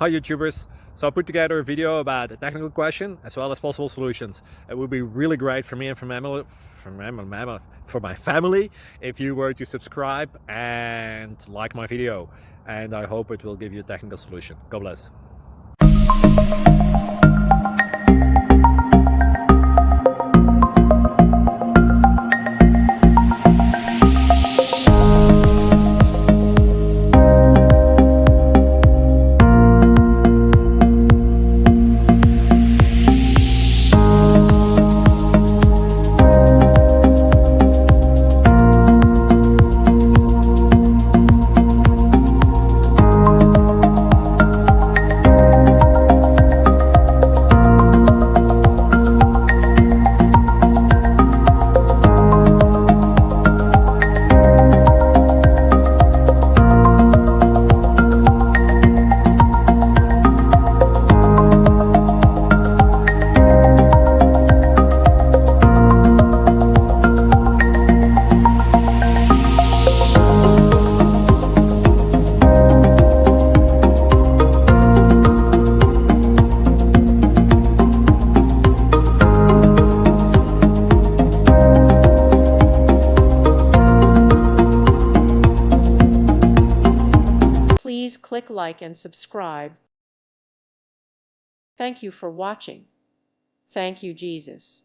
Hi YouTubers. So I put together a video about a technical question as well as possible solutions. It would be really great for me and for my family if you were to subscribe and like my video. And I hope it will give you a technical solution. God bless. Please click like and subscribe. Thank you for watching. Thank you, Jesus.